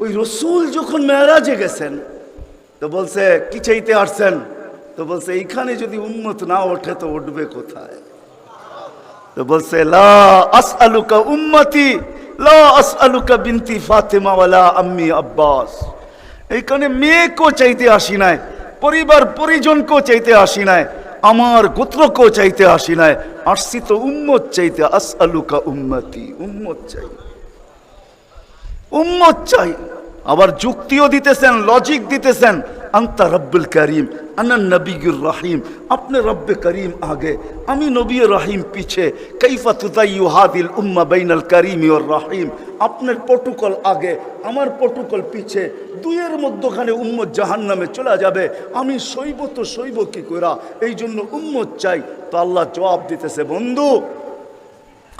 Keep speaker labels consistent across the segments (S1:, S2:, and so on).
S1: ওই রসুল যখন মেরাজে গেছেন তো বলছে কি চাইতে আসছেন, তো বলছে এইখানে যদি উম্মত না ওঠে তো উঠবে কোথায়? তো বলছে লা আসআলুকা উম্মতি লা আসআলুকা বিনতি ফাতিমা ওয়ালা আম্মি আব্বাস। এইখানে মেয়েকেও চাইতে আসি নাই, পরিবার পরিজনকেও চাইতে আসি নাই, আমার গোত্রকেও চাইতে আসি নাই, আসছি তো উম্মত চাইতে। আসআলুকা উম্মতি, উম্মত চাই, উম্মত চাই। আবার যুক্তিও দিতেছেন, লজিক দিতেছেন। আনতা রব্বুল করিম আনা নবিয়ুর রহিম, আপনি রব্বে করিম আগে, আমি নবী রহিম পিছে। কাইফা তুদাইয়ু হাদিল উম্মা বাইনাল করিম ওয়ার রহিম, আপনার প্রটোকল আগে, আমার প্রটোকল পিছে, দুইয়ের মধ্যখানে উম্মত জাহান্নামে চলে যাবে, আমি সইব তো সইব কি কইরা, এই জন্য উম্মত চাই। তো আল্লাহ জবাব দিতেছে, বন্ধু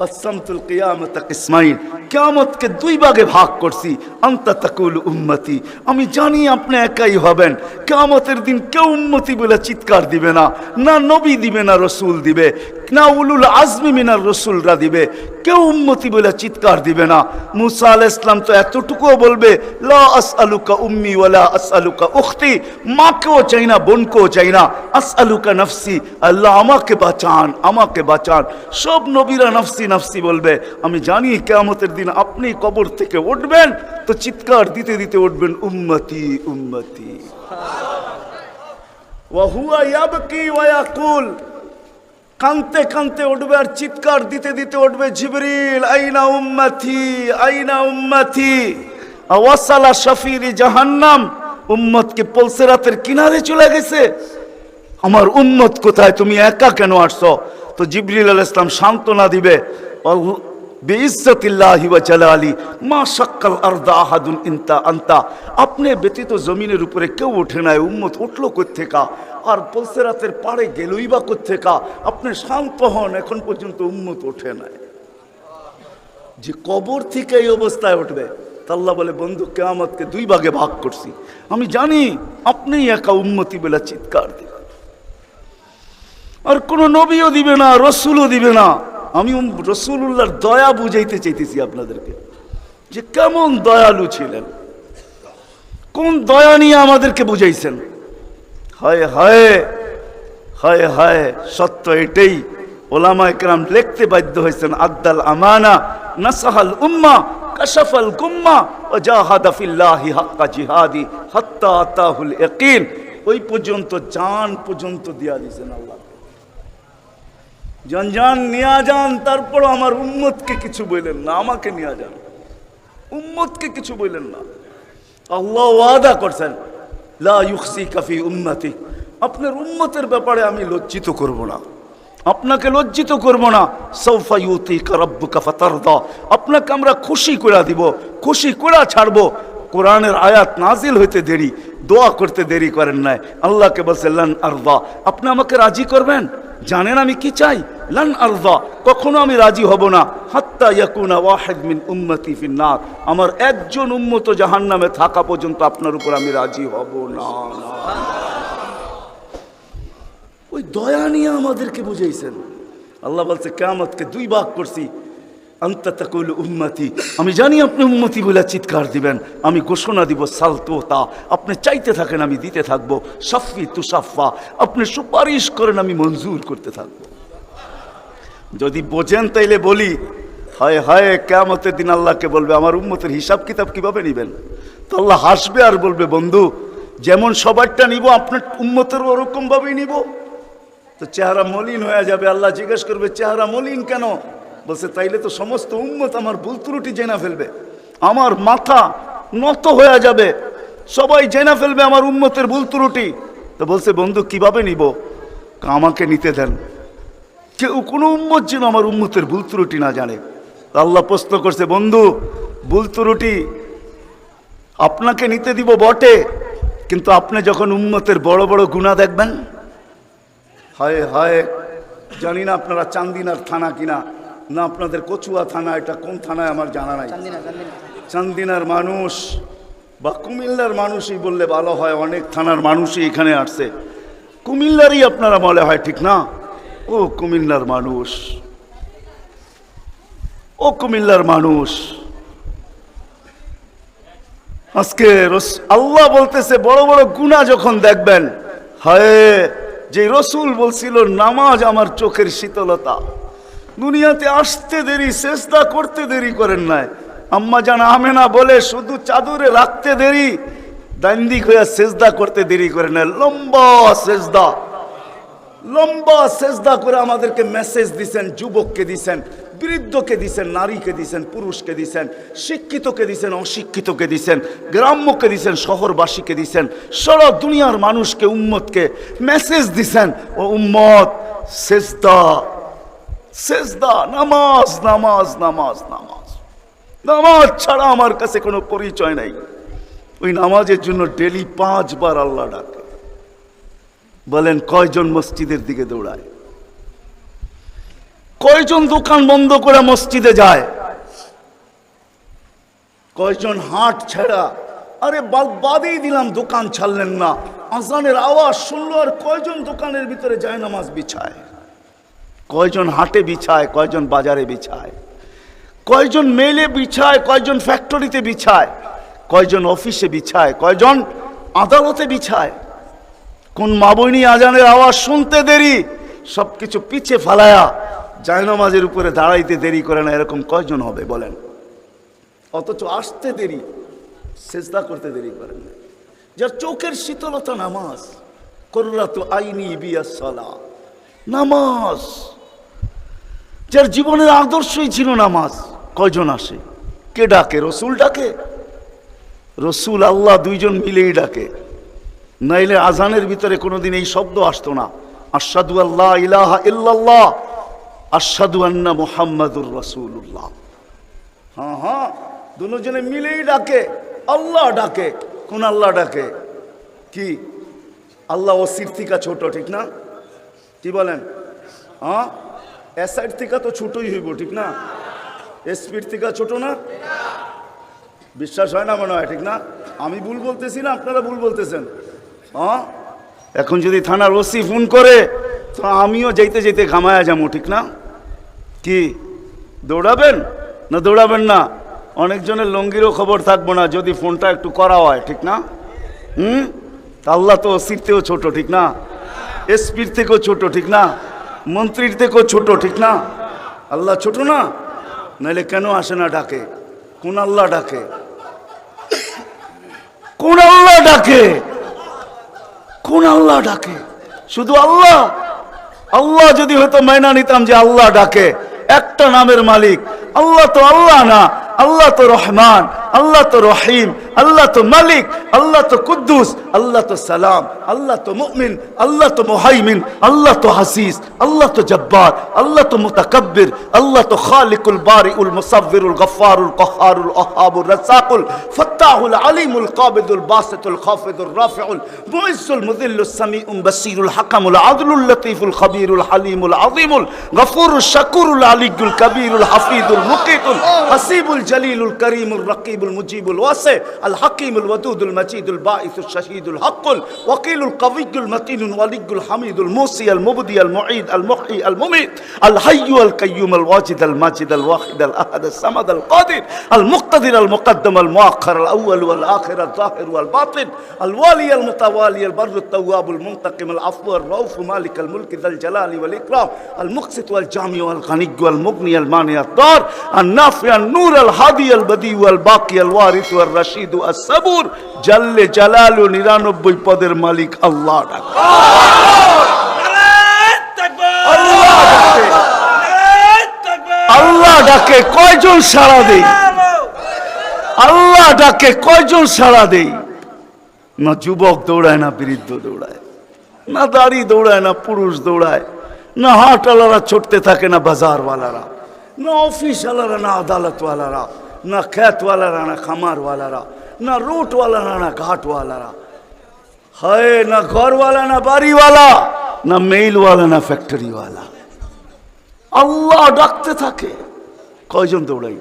S1: কসমতুল কিয়ামত কিসমাইন, কিয়ামতকে দুই ভাগে ভাগ করছি। আনতা তাকুল উম্মতি, আমি জানি আপনি একাই হবেন। কিয়ামতের দিন কেউ উম্মতি বলে চিৎকার দিবে না, না নবী দিবে, না রসুল দিবে, না উলুল আজমি মিনার রসুলরা দিবে, কেউ উম্মতি বলে চিৎকার দিবে না। মুসা আলাইহিস সালাম তো এতটুকুও বলবে লা আসআলুকা উম্মি ওয়ালা আসআলুকা উখতি, মাকেও চাই না, বোনকেও চাই না, আসআলুকা নফসি, আল্লাহ আমাকে বাঁচান, আমাকে বাঁচান। সব নবীরা নফসি নফসি বলবে। আমি জানি কিয়ামতের দিন আপনি কবর থেকে উঠবেন তো চিৎকার দিতে দিতে উঠবেন উম্মতি উম্মতি। ওয়া হুয়া ইয়াবকি ওয়া ইয়াকুল, কানতে কানতে উঠবে আর চিৎকার দিতে দিতে উঠবে জিবরিল আইনা উম্মতি আইনা উম্মতি। ওয়াসালা শাফিরি জাহান্নাম, উম্মতকে পলসেরাতের কিনারে চলে গেছে, আমার উম্মত কোথায়, তুমি একা কেন আসছো? তো জিবরিল আলাইহিস সালাম সান্ত্বনা দিবে, বিইজ্জতিল্লাহি ওয়া জালালি মা শাক্কাল আরদা আহাদুন ইনতা আনতা, আপনি ব্যতীত জমিনের উপরে কেউ ওঠে নাই, উম্মত উঠলো কোত্থেকা? আর পলসেরাতের পাড়ে গেলই বা কোত্থেকা? আপনি শান্ত হন, এখন পর্যন্ত উম্মত ওঠে নাই। যে কবর থেকে এই অবস্থায় উঠবে, আল্লাহ বলে বন্ধু কিয়ামতকে দুই ভাগে ভাগ করছি, আমি জানি আপনি একা উম্মতি বলে চিৎকার দিবেন, আর কোন নবীও দিবে না, রসুলও দিবে না। আমি রসুলুল্লাহর দয়া বুঝাইতে চাইতেছি আপনাদেরকে, যে কেমন দয়ালু ছিলেন, কোন দয়া নিয়ে আমাদেরকে বুঝাইছেন। হায় হায় হায় হায়, সত্য এটাই। ওলামা ইকরাম লিখতে বাধ্য হয়েছেন, আদ্দাল আমানা নাসাহাল উম্মা কাশাফাল গুম্মা ওয়া জাহাদা ফিল্লাহি হাক্কা জিহাদি হাত্তা আতাহুল ইয়াকিন। ওই পর্যন্ত জান পর্যন্ত দিয়া দিয়েছেন আল্লাহ, জান জান নিয়া যান, তারপর আমার উম্মতকে কিছু বললেন না, আমাকে নিয়ে যান, উম্মতকে কিছু বললেন না। আল্লাহ ওয়াদা করছেন লা ইউখসিকা ফি উম্মতি, আপনার উম্মতের ব্যাপারে আমি লজ্জিত করব না, আপনাকে লজ্জিত করব না। সাউফা ইউতিকা রাব্বুকা ফাতারদা, আপনাকে আমরা খুশি করে দিব, খুশি করে ছাড়বো। কোরআনের আয়াত নাজিল হইতে দেরি, দোয়া করতে দেরি করেন নাই। আল্লাহকে বলছে লান আরদা, আপনি আমাকে রাজি করবেন? জানেন আমি কি চাই? লান আরদা, কখনো আমি রাজি হব না, হাত্তা ইয়াকুনা ওয়াহিদ মিন উম্মতি ফিন্নার, আমার একজন উম্মত জাহান্নামে থাকা পর্যন্ত আপনার উপর আমি রাজি হব না। ওই দয়া নিয়ে আমাদেরকে বুঝাইছেন। আল্লাহ বলছে কিয়ামতকে দুই ভাগ করছি। আনতা তাকুল উম্মতি, আমি জানি আপনি উম্মতি বলে চিৎকার দিবেন, আমি ঘোষণা দিব সালতোতা, আপনি চাইতে থাকেন আমি দিতে থাকবো। সাফি তুসাফা, আপনি সুপারিশ করেন আমি মঞ্জুর করতে থাকবো। যদি বোঝেন তাইলে বলি, হায় হায় কিয়ামতের দিন আল্লাহকে বলবে আমার উম্মতের হিসাব কিতাব কিভাবে নিবেন? তো আল্লাহ হাসবে আর বলবে বন্ধু যেমন সবারটা নিব আপনার উম্মতের ওরকম ভাবেই নিব। তো চেহারা মলিন হয়ে যাবে। আল্লাহ জিজ্ঞেস করবে চেহারা মলিন কেন? বলছে তাইলে তো সমস্ত উম্মত আমার ভুল ত্রুটি জেনে ফেলবে, আমার মাথা নত হয়ে যাবে, সবাই জেনে ফেলবে আমার উম্মতের ভুল ত্রুটি। তো বলছে বন্ধু কিভাবে নিব? আমাকে নিতে দেন, কেউ কোনো উম্মত যেন আমার উম্মতের ভুল ত্রুটি না জানে। আল্লাহ প্রশ্ন করছে বন্ধু ভুল ত্রুটি আপনাকে নিতে দিব বটে, কিন্তু আপনি যখন উম্মতের বড় বড় গুনাহ দেখবেন, হায় হায়, জানি না আপনারা চান্দিনার থানা কিনা না আপনাদের কচুয়া থানা, এটা কোন থানায় আমার জানা নাই। চান্দিনার মানুষ বা কুমিল্লার মানুষই বললে ভালো হয়, অনেক থানার মানুষই এখানে আসছে, কুমিল্লারই আপনারা মনে হয় ঠিক না? ও কুমিল্লার মানুষ, ও কুমিল্লার মানুষ, আজকে আল্লাহ বলতেছে বড় বড় গুনাহ যখন দেখবেন, হায় যে রসুল বলছিল নামাজ আমার চোখের শীতলতা, দুনিয়াতে আসতে দেরি, সেজদা করতে দেরি করেন নাই। আম্মা জান আমেনা বলে শুধু চাদরে রাখতে দেরি, দান্দিক হইয়া সেজদা করতে দেরি করে না। লম্বা সেজদা করে আমাদেরকে মেসেজ দিছেন, যুবককে দিছেন, বৃদ্ধকে দিছেন, নারীকে দিছেন, পুরুষকে দিছেন, শিক্ষিতকে দিছেন, অশিক্ষিতকে দিছেন, গ্রাম্যকে দিছেন, শহরবাসীকে দিছেন, সারা দুনিয়ার মানুষকে, উম্মতকে মেসেজ দিছেন, ও উম্মত সেজদা সেজদা, নামাজ নামাজ নামাজ নামাজ। নামাজ ছাড়া আমার কাছে কোনো পরিচয় নাই। ওই নামাজের জন্য ডেলি 5 বার আল্লাহ ডাকে। বলেন কয়জন মসজিদের দিকে দৌড়ায়? কয়জন দোকান বন্ধ করে মসজিদে যায়? কয়জন হাট ছেড়া, আরে বাদেই দিলাম দোকান ছাড়লেন না, আজানের আওয়াজ শুনলো আর কয়জন দোকানের ভিতরে যায় নামাজ বিছায়? কয়জন হাটে বিছায়, কয়জন বাজারে বিছায়, কয়জন মেলে বিছায়, কয়জন ফ্যাক্টরিতে বিছায়, কয়জন অফিসে বিছায়, কয়জন আদালতে বিছায়? কোন মা বইনি আজানের আওয়াজ শুনতে দেরি, সবকিছু পিছে ফালায়া জায়নামাজের উপরে দাঁড়াইতে দেরি করে না, এরকম কয়জন হবে বলেন? অথচ আসতে দেরি, সেজদা করতে দেরি করেন না। যার চোখের শীতলতা নামাজ, কুররাতু আইনি বিয়াস সালাহ, নামাজ। যার জীবনের আদর্শই ছিল নামাজ, কয়জন আসে? কে ডাকে? রসুল ডাকে? রসুল আল্লাহ দুইজন মিলেই ডাকে, নাইলে আজানের ভিতরে কোনোদিন এই শব্দ আসতো না, আশহাদু আল্লা ইলাহা ইল্লাল্লাহ আশহাদু আন্না মুহাম্মাদুর রাসূলুল্লাহ। হ্যাঁ, দুজনে মিলেই ডাকে, আল্লাহ ডাকে। কোন আল্লাহ ডাকে? কি আল্লাহ ওসির থেকে ছোট, ঠিক না? কি বলেন? হ্যাঁ, এসআইড থেকে তো ছোটই হইব, ঠিক না? এসপির থেকে ছোট না? বিশ্বাস হয় না মনে হয়, ঠিক না? আমি ভুল বলতেছি না, আপনারা ভুল বলতেছেন? হ্যাঁ, এখন যদি থানার ওসি ফোন করে তো আমিও যাইতে যাইতে ঘামায়া যাবো, ঠিক না? কি দৌড়াবেন না দৌড়াবেন না? অনেকজনের লঙ্গিরও খবর থাকবো না যদি ফোনটা একটু করা হয়, ঠিক না? আল্লাহ তো ওসির থেকেও ছোট, ঠিক না? এসপির থেকেও ছোট, ঠিক না? মন্ত্রীর থেকেও ছোট, ঠিক না? আল্লাহ ছোট না? নাইলে কেন আসে না ডাকে? কোন আল্লাহ ডাকে? কোন আল্লাহ ডাকে? কোন আল্লাহ ডাকে? শুধু আল্লাহ। আল্লাহ যদি হয়তো মাইনা নিতাম যে আল্লাহ ডাকে, একটা নামের মালিক আল্লাহ, তো আল্লাহ না, আল্লাহ তো রহমান, আল্লাহ তো রহিম, আল্লাহ তো মালিক, আল্লাহ তো কুদ্দুস, আল্লাহ তো সালাম, আল্লাহ তো মুমিন, আল্লাহ তো মুহাইমিন, আল্লাহ তো হাসিস, আল্লাহ তো জব্বার, আল্লাহ তো মুতাকাব্বির, আল্লাহ তো খালিকুল বারিউল মুসাব্বিরুল গফফারুল কহ্হারুল ওহাবুর রাজ্জাকুল ফাত্তাহুল আলিমুল কাবিদুল বাসিতুল খাফিদুর রাফিউল মুইজ্জুল মুযিল্লুস সামিউল বাসিরুল হাকামুল আদলুল লতীফুল খবীরুল হালিমুল আযীমুল গফুরুশ শাকুরুল আলিয়ুল কবীরুল হাফিজুল মুকিতুল হাসিবুল জলিলুল করিমুল রকিবুল মুজিবুল ওয়াসি আল হাকিমুল ওয়াদুদুল মজিদুল বাঈসুশ শাহীদুল হকুল ওয়াকিলুল কওয়িয়ুল মতিনুল ওয়ালিয়ুল হামিদুল মুসি আল মুবদি আল মুঈদ আল মুহয়ি আল মুমীত আল হাইয়্যু আল কাইয়্যুম আল ওয়াজিদ আল মাজিদ আল ওয়াহিদ আল আহাদ আল সামাদ আল কাদির আল মুক্তাদির আল মুকদ্দম আল মুআখ্খার আল আউয়াল ওয়াল আখির আল যাহির ওয়াল বাতিন আল ওয়ালি আল মুতাওয়ালি আল বাররু আত তাওয়াব আল মুনতাকিম আল আফু আর রাউফ মালিক আল মুলক যাল জালালি ওয়াল ইকরাম আল মুকসিত ওয়াল জামি ওয়াল গানিয়্য ওয়াল মুগনি আল মানি আত দার আল নাফি আল নূর আল হাদি আল বদি ওয়াল বাকি আল ওয়ারিস ওয়াল রশিদ আস সাবুর জাল্লে জালালু 99 পদের মালিক আল্লাহ ডাকে। আল্লাহ ডাকে কয়জন সাড়া দেই? আল্লাহ ডাকে কয়জন সাড়া দেই? না যুবক দৌড়ায়, না বৃদ্ধ দৌড়ায়, না দাড়ি দৌড়ায়, না পুরুষ দৌড়ায়, না হাটওয়ালারা ছুটতে থাকে, না বাজারওয়ালারা, না অফিসওয়ালারা, না আদালতওয়ালারা, না খেতওয়ালারা, না খামারওয়ালারা, না রুটওয়ালারা, না ঘাটওয়ালারা, হায় না ঘরওয়ালা, না বাড়িওয়ালা, না মেইলওয়ালা, না ফ্যাক্টরিওয়ালা। আল্লাহ ডাকতে থাকে, কয়জন দৌড়াই?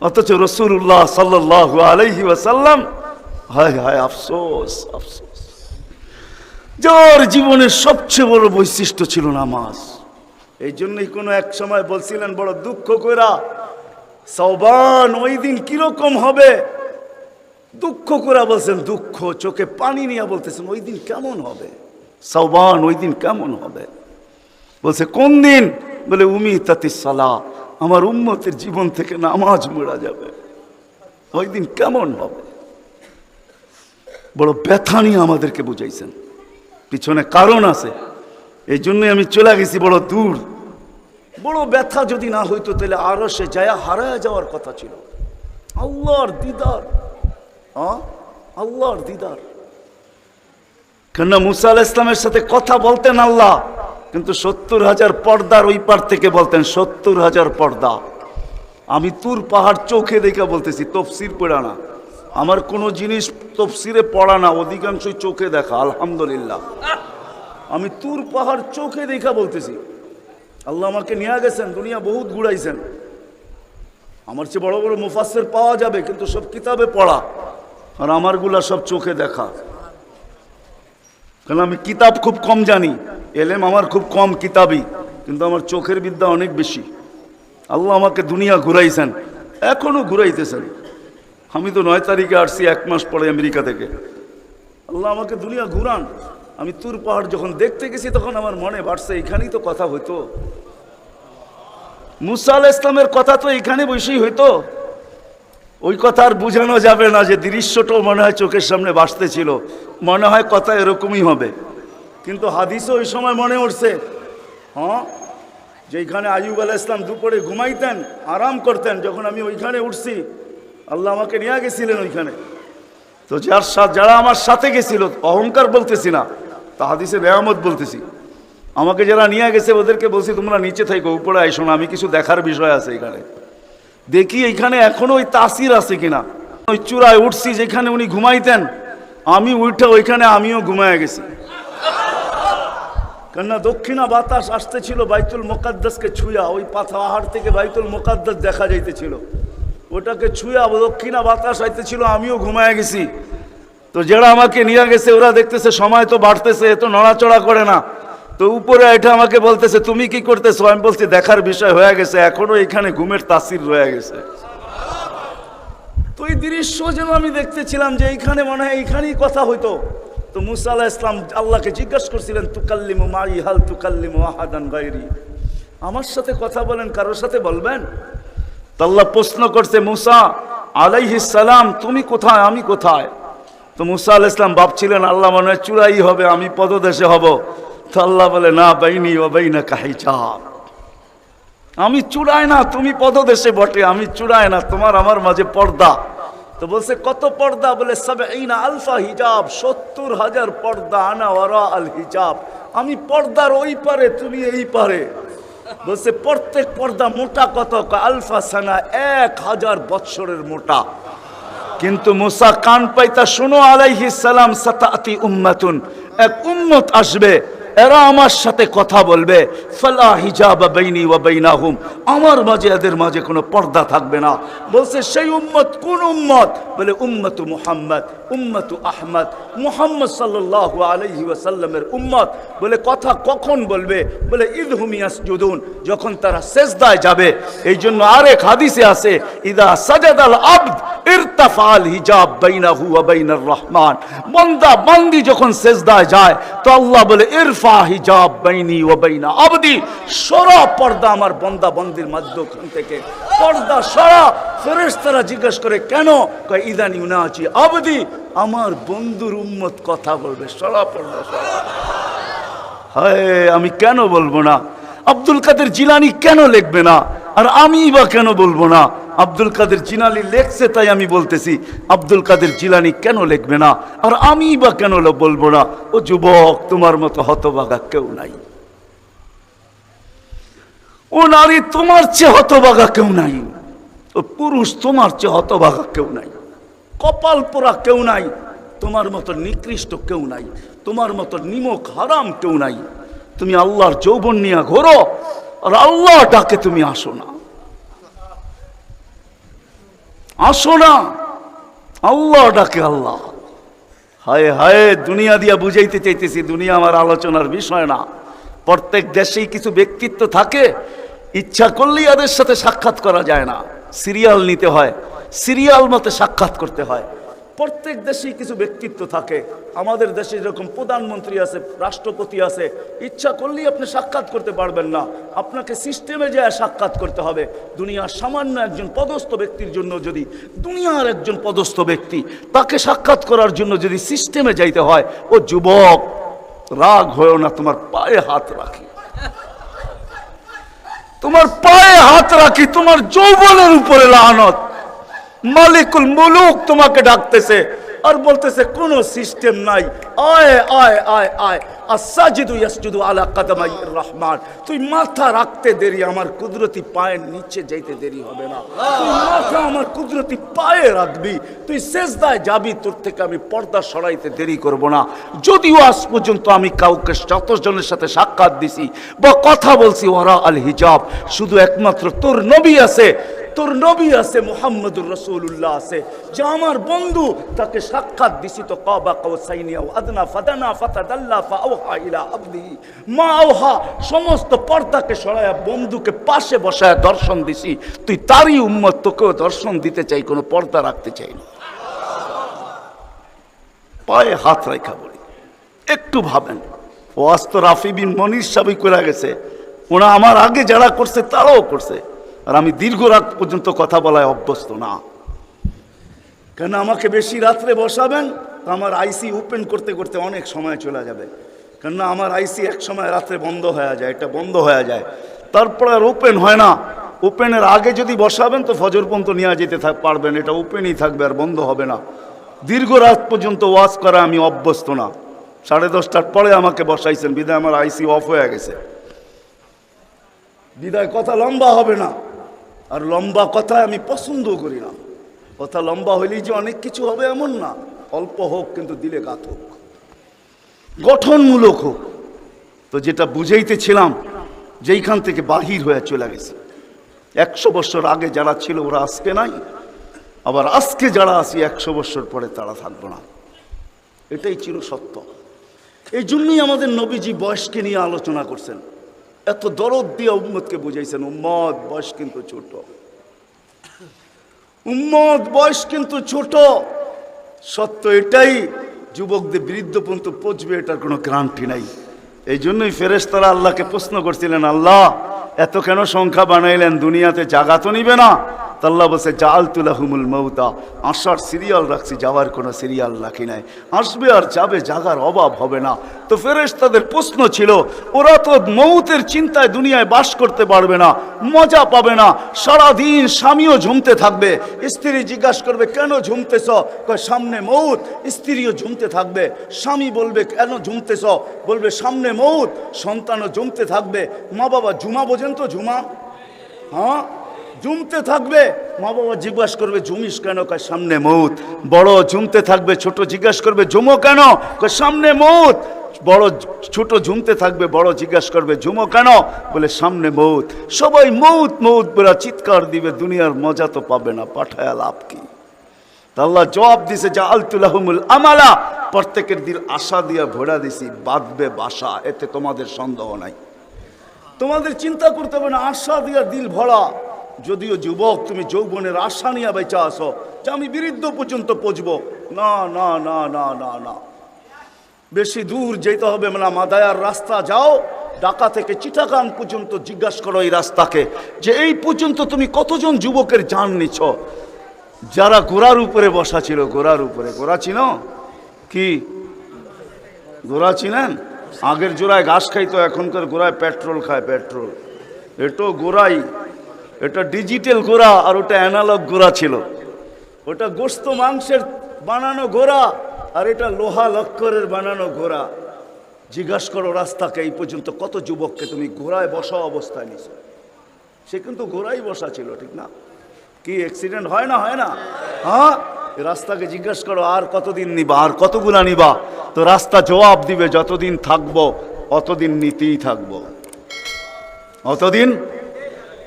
S1: অথচ রাসূলুল্লাহ সাল্লাল্লাহু আলাইহি ওয়াসাল্লাম, হায় হায় আফসোস আফসোস, যার জীবনের সবচেয়ে বড় বৈশিষ্ট্য ছিল নামাজ। এই জন্যই কোনো এক সময় বলছিলেন বড় দুঃখ কইরা, সওবান ওই দিন কিরকম হবে? দুঃখ করে বলছেন, দুঃখ চোখে পানি নিয়ে বলতেছেন ওই দিন কেমন হবে সাওবান, ওই দিন কেমন হবে? বলছে কোন দিন? বলে উমিতাতিস সালাহ, আমার উম্মতের জীবন থেকে নামাজ মুড়া যাবে, ওই দিন কেমন হবে? বড় ব্যথা নিয়ে আমাদেরকে বুঝাইছেন, পিছনে কারণ আছে, এই জন্যই আমি চলে গেছি বড় দূর। বড় ব্যথা যদি না হইতো তাহলে আরো সে যায় হারায় যাওয়ার কথা ছিল। আল্লাহর দিদার, আল্লাহর দিদার। কেননা মুসা আলাইহিস সালামের সাথে কথা বলতেন আল্লাহ, কিন্তু 70,000 পর্দার ওই পার থেকে বলতেন, 70,000 পর্দা। আমি তুর পাহাড় চোখে দেখে বলতেছি, তফসির পড়া না, আমার কোনো জিনিস তফসিরে পড়া না, অধিকাংশই চোখে দেখা, আলহামদুলিল্লাহ। আমি তুর পাহাড় চোখে দেখা বলতেছি। আল্লাহ আমাকে নিয়ে গেছেন, দুনিয়া বহুত ঘুরাইছেন। আমার চেয়ে বড় বড় মুফাসসির পাওয়া যাবে, কিন্তু সব কিতাবে পড়া, আর আমারগুলা সব চোখে দেখা। কারণ আমি কিতাব খুব কম জানি, এলেম আমার খুব কম কিতাবই, কিন্তু আমার চোখের বিদ্যা অনেক বেশি। আল্লাহ আমাকে দুনিয়া ঘুরাইছেন, এখনো ঘুরাইতেছেন। আমি তো 9 তারিখে আসছি, 1 মাস পরে আমেরিকা থেকে। আল্লাহ আমাকে দুনিয়া ঘুরান। আমি তুর পাহাড় যখন দেখতে গেছি তখন আমার মনে বাড়ছে এখানেই তো কথা হইতো, মুসা আলাইহিস সালামের কথা তো এখানে বসেই হইতো। ওই কথা আর বোঝানো যাবে না যে দৃশ্যটাও মনে হয় চোখের সামনে ভাসতেছিল, মনে হয় কথা এরকমই হবে। কিন্তু হাদিসও ওই সময় মনে উঠছে, যেখানে আইয়ুব আলাইহিস সালাম দুপুরে ঘুমাইতেন, আরাম করতেন, যখন আমি ওইখানে উঠছি আল্লাহ আমাকে নিয়ে গেছিলেন ওইখানে। তো যারা আমার সাথে গেছিল, অহংকার বলতেছি না, তা হাদিসে নেয়ামত বলতেছি, আমাকে যারা নিয়ে গেছে ওদেরকে বলছি তোমরা নিচে থাকো, উপরে আইসো না, আমি কিছু দেখার বিষয় আছে এখানে। দেখি এইখানে এখনো ওই তাসির আছে কিনা। ওই চূড়ায় উঠছি যেখানে উনি ঘুমাইতেন, আমি উঠে ওইখানে আমিও ঘুমায় গেছি। কেননা দক্ষিণা বাতাস আসতেছিল বাইতুল মুকাদ্দাসকে ছুঁয়া, ওই পাহাড় থেকে বাইতুল মুকাদ্দাস দেখা যাইতেছিল, ওটাকে ছুঁয়া দক্ষিণা বাতাস আইতেছিল, আমিও ঘুমায় গেছি। তো যারা আমাকে নিয়ে গেছে ওরা দেখতেছে সময় তো বাড়তেছে, এত নড়াচড়া করে না, তো উপরে এটা আমাকে বলতেছে তুমি কি করতেছো? আমি বলছি দেখার বিষয় হয়ে গেছে, এখনো এখানে ঘুমের তাসির রয়ে গেছে। তো এই দৃশ্য যেন আমি দেখতেছিলাম যে এইখানে মনে হয় এইখানেই কথা হইতো। তো মুসা আলাইহিস সালাম আল্লাহকে জিজ্ঞাসা করছিলেন, তুকাল্লিমু মাই হাল তুকাল্লিমু আহাদান গায়রি, আমার সাথে কথা বলেন, কারোর সাথে বলবেন? তো আল্লাহ প্রশ্ন করছে, মুসা আলাইহিস সালাম তুমি কোথায়, আমি কোথায়? তো মুসা আলাইহিস সালাম ভাবছিলেন আল্লাহ মনে হয় চূড়াই হবে, আমি পদদেশে হব। তো আল্লাহ বলে, না, বাইনি ওয়া বাইনাকা হিজাব, আমি চূড়ায় না, তুমি পদদেশে বটে, আমি চূড়ায় না, তোমার আমার মাঝে পর্দা। তো বলছে কত পর্দা? বলে ৭০ আলফা হিজাব, ৭০,০০০ পর্দা, আনা ওয়ারা আল হিজাব, আমি পর্দার ওই পারে, তুমি এই পারে। বলছে প্রত্যেক পর্দা মোটা কত? আলফা সানা, ১,০০০ বৎসরের মোটা। কিন্তু মুসা কান পাইতা, শোনো আলাইহিস সালাম, সাতাতি উম্মাতুন, এক উম্মত আসবে, এরা আমার সাথে কথা বলবে, ফালা হিজাব বাইনি ওয়া বাইনাহুম, আমার মাঝে এদের মাঝে কোনো পর্দা থাকবে না। বলছে সেই উম্মত কোন উম্মত? বলে উম্মতু মুহাম্মদ, উম্মতু আহমদ, মুহাম্মদ সাল্লাল্লাহু আলাইহি ওয়াসাল্লামের উম্মত। বলে কথা কখন বলবে? বলে ইদহুম ইয়াসজুদুন, যখন তারা সেজদায় যাবে। এই জন্য আরেক হাদিসে আছে, ইদা সাজাদাল আবদ ইরতাফাল হিজাব বাইনাহু ওয়া বাইনার রহমান, বান্দা বান্দি যখন সেজদায় যায় তো আল্লাহ বলে ইরফা হিজাব বাইনি ওয়া বাইনা আবদি, সরা পর্দা আমার বান্দা বান্দির মাঝখান থেকে, পর্দা সরা। ফেরেশতারা জিজ্ঞেস করে কেন? কয় ইদান ইউনাজি আবদি, আমার বন্ধুর উম্মত কথা বলবে, সরা পর্দা সরা। হায়, আমি কেন বলবো না? আব্দুল কাদের জিলানী কেন লিখবে না? আর আমি বা কেন বলবো না? আব্দুল কাদের জিলানী লেখছে তাই আমি বলতেছি, আব্দুল কাদের জিলানী কেন লিখবে না? আর আমি বা কেন বলবো না? ও যুবক, তোমার মতো হতভাগা কেউ নাই, ও নারী তোমার চেয়ে হতভাগা কেউ নাই, ও পুরুষ তোমার চেয়ে হতভাগা কেউ নাই, কপাল পোড়া কেউ নাই, তোমার মতো নিকৃষ্ট কেউ নাই, তোমার মতো নিমক হারাম কেউ নাই। তুমি আল্লাহর যৌবন নিয়ে ঘোরো, আর আল্লাহ ডাকে তুমি আসো না, আসো না, আল্লাহ ডাকে আল্লাহ। হায় হায়, দুনিয়া দিয়া বুঝাইতে চাইতেছি, দুনিয়া আমার আলোচনার বিষয় না। প্রত্যেক দেশেই কিছু ব্যক্তিত্ব থাকে, ইচ্ছা করলেই এদের সাথে সাক্ষাৎ করা যায় না, সিরিয়াল নিতে হয়, সিরিয়াল মতে সাক্ষাৎ করতে হয়। প্রত্যেক দেশেই কিছু ব্যক্তিত্ব থাকে। আমাদের দেশে যেরকম প্রধানমন্ত্রী আছে, রাষ্ট্রপতি আছে, ইচ্ছা করলেই আপনি সাক্ষাৎ করতে পারবেন না, আপনাকে সিস্টেমে যায় সাক্ষাৎ করতে হবে। দুনিয়ার সামান্য একজন পদস্থ ব্যক্তির জন্য যদি, দুনিয়ার একজন পদস্থ ব্যক্তি, তাকে সাক্ষাৎ করার জন্য যদি সিস্টেমে যাইতে হয়, ও যুবক রাগ হয়েও না, তোমার পায়ে হাত রাখি, তোমার পায়ে হাত রাখি, তোমার যৌবনের উপরে লানত। মালিকুল মুলুক তোমাকে ডাকতেছে আর বলতেছে কোনো সিস্টেম নাই, আয় আয় আয় আয়, আসাজিদু ইয়াসজুদু আলা কদমাইর রহমান। তুই মাথা রাখতে দেরি, আমার কুদরতি পায়ের নিচে যাইতে দেরি হবে না। তুই মাথা আমার কুদরতি পায়ে রাখবি, তুই সেজদায় যাবি, তোর থেকে আমি পর্দা সরাইতে দেরি করব না। যদিও আজ পর্যন্ত আমি কাউকে যতজনের সাথে সাক্ষাৎ দিছি বা কথা বলছি ওরা আল হিজাব, শুধু একমাত্র তোর নবী আছে, তোর নবী আছে, মুহাম্মদুর রাসূলুল্লাহ আছে, যে আমার বন্ধু, তাকে সাক্ষাৎ দিছি তো কাবা কাউসাইনি আও আদনা ফাদানা ফাতাদাল্লা ফাআওহা ইলা আবদিহি মা আওহা। সমস্ত পর্দাকে সরায়া বন্ধুকে পাশে বসায় দর্শন দিছি। তুই তারই উম্মত, তোকেও দর্শন দিতে চাই, কোনো পর্দা রাখতে চাই না। পায়ে হাত রাখা বলি, একটু ভাবেন। ওয়াজ তো রাফি বিন মনির সাহেবই করে গেছে, ওরা আমার আগে যারা করছে তারাও করছে, আর আমি দীর্ঘ রাত পর্যন্ত কথা বলায় অভ্যস্ত না। কেন আমাকে বেশি রাত্রে বসাবেন, আমার আইসি ওপেন করতে করতে অনেক সময় চলে যাবে। কেননা আমার আইসি এক সময় রাত্রে বন্ধ হয়ে যায়, এটা বন্ধ হয়ে যায়, তারপর আর ওপেন হয় না। ওপেনের আগে যদি বসাবেন তো ফজর পর্যন্ত নিয়ে যেতে পারবেন, এটা ওপেনই থাকবে আর বন্ধ হবে না। দীর্ঘ রাত পর্যন্ত ওয়াজ করা আমি অভ্যস্ত না। 10:30টার পরে আমাকে বসাইছেন, বিদায় আমার আইসি অফ হয়ে গেছে, বিদায় কথা লম্বা হবে না। আর লম্বা কথা আমি পছন্দও করি না। কথা লম্বা হইলেই যে অনেক কিছু হবে এমন না, অল্প হোক কিন্তু দিলে গাত হোক, গঠনমূলক হোক। তো যেটা বুঝাইতেছিলাম, যেইখান থেকে বাহির হয়ে চলে গেছে, 100 বছর আগে যারা ছিল ওরা আজকে নাই, আবার আজকে যারা আছি 100 বছর পরে তারা থাকবো না, এটাই চির সত্য। এই জন্যই আমাদের নবীজি বয়সকে নিয়ে আলোচনা করছেন, এত দরদ দিয়ে উম্মতকে বুঝাইছেন, উম্মত বয়স কিন্তু ছোট, উম্মত বয়স কিন্তু ছোট। সত্য এটাই, যুবকদের বৃদ্ধ পর্যন্ত পৌঁছবে এটার কোনো গ্যারান্টি নাই। এই জন্যই ফেরেশতারা আল্লাহকে প্রশ্ন করছিলেন, আল্লাহ এত কেন সংখ্যা বানাইলেন, দুনিয়াতে জাগা তো নিবে না? তা আল্লাহ বলছে জাআলতু লাহুমুল মাউতা, আসার সিরিয়াল রাখছি, যাওয়ার কোনো সিরিয়াল রাখি নাই। আসবে আর যাবে, জাগার অভাব হবে না। তো ফেরেশতাদের প্রশ্ন ছিল, ওরা তো মৌতের চিন্তায় দুনিয়ায় বাস করতে পারবে না, মজা পাবে না, সারাদিন স্বামীও ঝুমতে থাকবে, স্ত্রী জিজ্ঞাসা করবে কেন ঝুমতেছ, কয় সামনে মৌত। স্ত্রীও ঝুমতে থাকবে, স্বামী বলবে কেন ঝুমতেছ, বলবে সামনে মৌত। সন্তানও ঝুমতে থাকবে, মা বাবা ঝুমা বোঝেন তো, ঝুমা, হ্যাঁ ঝুমতে থাকবে, মা বাবা জিজ্ঞাসা করবে ঝুমিস কেন, কয় সামনে মৌত। বড় ঝুমতে থাকবে, ছোট জিজ্ঞাসা করবে ঝুমো কেন, কয় সামনে মৌত। বড় ছোট ঝুমতে থাকবে, বড় জিজ্ঞাসা করবে ঝুমো কেন, বলে সামনে মৌত। সবাই মৌত মৌত বলে চিৎকার দিবে, দুনিয়ার মজা তো পাবে না, পাঠায়া লাভ কি? আল্লাহ জবাব দিছে জাআলতু লাহুমুল আমালা, প্রত্যেকের দিল আশা দিয়া ভরা দিছি, বাঁধবে বাসা, এতে তোমাদের সন্দেহ নাই, তোমাদের চিন্তা করতে হবে না, আশা দিয়া দিল ভরা। যদিও যুবক তুমি যৌবনের আশা নিয়ে বেঁচে আসো যে আমি বৃদ্ধ পর্যন্ত পৌঁছবো, না না না না না না, বেশি দূর যেতে হবে না। মাদায়ার রাস্তা যাও, ঢাকা থেকে চিটাগাং পর্যন্ত জিজ্ঞাসা করো এই রাস্তাকে, যে এই পর্যন্ত তুমি কতজন যুবকের জান নিছ, যারা ঘোড়ার উপরে বসা ছিল, ঘোড়ার উপরে। ঘোড়া চিনো কি? ঘোড়া চিনেন? আগের জোড়ায় ঘাস খাইতো, এখনকার ঘোড়ায় পেট্রোল খায়, পেট্রোল। এটাও ঘোড়াই, এটা ডিজিটাল ঘোড়া আর ওটা অ্যানালগ ঘোড়া ছিল। ওটা গোস্ত মাংসের বানানো ঘোড়া আর এটা লোহা লক্করের বানানো ঘোড়া। জিজ্ঞাসা করো রাস্তাকে এই পর্যন্ত কত যুবককে তুমি ঘোড়ায় বসা অবস্থায় নিছো। সে কিন্তু ঘোড়াই বসা ছিল, ঠিক না? কি অ্যাক্সিডেন্ট হয় না, হয় না? হ্যাঁ, রাস্তাকে জিজ্ঞাসা করো আর কতদিন নিবা, আর কতগুলা নিবা। তো রাস্তা জবাব দিবে যতদিন থাকবো অতদিন নিতেই থাকবো,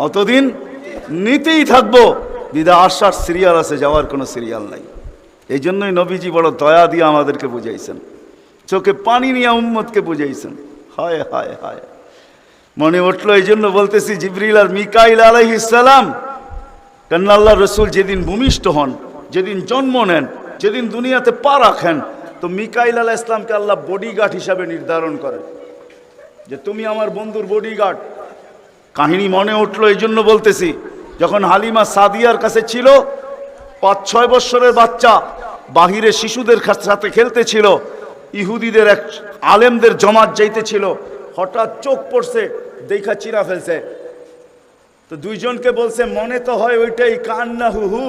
S1: অতদিন নিতেই থাকবো। বিদা আসার সিরিয়াল আছে, যাওয়ার কোনো সিরিয়াল নাই। এই জন্যই নবীজি বড় দয়া দিয়ে আমাদেরকে বুঝাইছেন, চোখে পানি নিয়ে উম্মতকে বুঝাইছেন। হায় হায় হায়, মনে উঠলো। এই জন্য বলতেছি জিবরিল আর মিকাইল আলাইহিস সালাম, কেন আল্লাহ রসুল যেদিন ভূমিষ্ঠ হন, যেদিন জন্ম নেন, যেদিন দুনিয়াতে পা রাখেন, তো মিকাইল আলাইহিস সালামকে আল্লাহ বডিগার্ড হিসাবে নির্ধারণ করেন যে তুমি আমার বন্ধুর বডিগার্ড। কাহিনী মনে উঠলো এই জন্য বলতেছি, যখন হালিমা সাদিয়ার কাছে ছিল, 5-6 বছরের বাচ্চা বাহিরে শিশুদের সাথে খেলতেছিল, ইহুদিদের এক আলেমদের জমাত যাইতেছিল, হঠাৎ চোখ পড়ছে, দেখা চিরা ফেলছে। তো দুইজনকে বলছে মনে তো হয় ওইটাই, কান্না হু হু,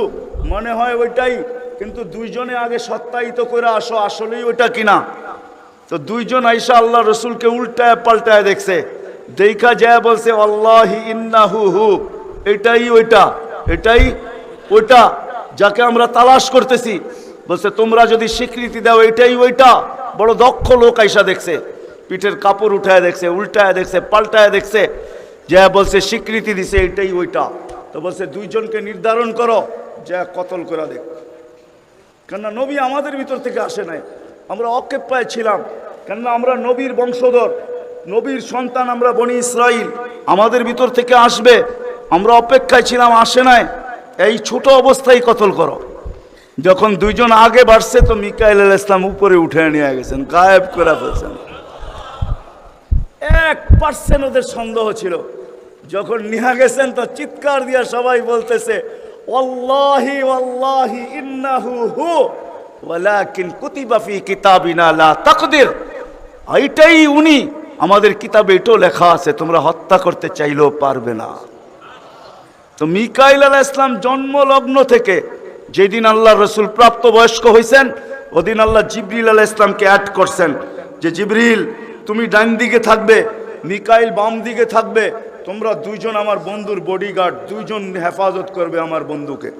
S1: মনে হয় ওইটাই, কিন্তু দুইজনে আগে সত্যায়িত করে আসো আসলেই ওইটা কিনা। তো দুইজন আইসা আল্লাহ রসুলকে উল্টায় পাল্টায় দেখছে, দেখা যায় বলছে আল্লাহি ইন্নাহু হু, এটাই ওইটা, এটাই ওইটা যাকে আমরা তালাশ করতেছি। বলছে তোমরা যদি স্বীকৃতি দাও এটাই ওইটা। বড় দক্ষ লোক আইসা দেখছে, পিঠের কাপড় উঠায় দেখছে, উল্টায় দেখছে, পাল্টায় দেখছে, যা বলছে স্বীকৃতি দিছে এটাই ওইটা। তো বলছে দুইজনকে নির্ধারণ করো, যা কতল করে দেখ। কেননা নবী আমাদের ভিতর থেকে আসে নাই, আমরা অকেপ্পায় ছিলাম, কেননা আমরা নবীর বংশধর, নবীর সন্তান, আমরা বনি ইসরাইল, আমাদের ভিতর থেকে আসবে, আমরা অপেক্ষায় ছিলাম, আসে নাই। এই ছোট অবস্থায় কতল করো। যখন দুইজন আগে বাড়ছে, তো মিকাইল আলাইহিস সালাম উপরে উঠে নিয়ে গেছেন, গায়েব করে ফেলছেন। 1% ওদের সন্দেহ ছিল। যখন নিয়ে গেছেন তো চিৎকার দিয়া সবাই বলতেছে ওয়াল্লাহি ওয়াল্লাহি ইন্নাহু হু ওয়ালাকিন কুতিবা ফি কিতাবিনা লা তাকদির, এইটাই উনি, আমাদের কিতাবে এটাও লেখা আছে, তোমরা হত্যা করতে চাইলেও পারবে না। তো মিকাইল আলাইহিস সালাম জন্মলগ্ন থেকে যেদিন আল্লাহ রসুল প্রাপ্তবয়স্ক হয়েছেন, ওদিন আল্লাহ জিবরিল আলাইহিস সালামকে অ্যাড করছেন যে জিবরিল তুমি ডান দিকে থাকবে, মিকাইল বাম দিকে থাকবে, তোমরা দুইজন আমার বন্ধুর বডিগার্ড, দুইজন হেফাজত করবে আমার বন্ধুকে।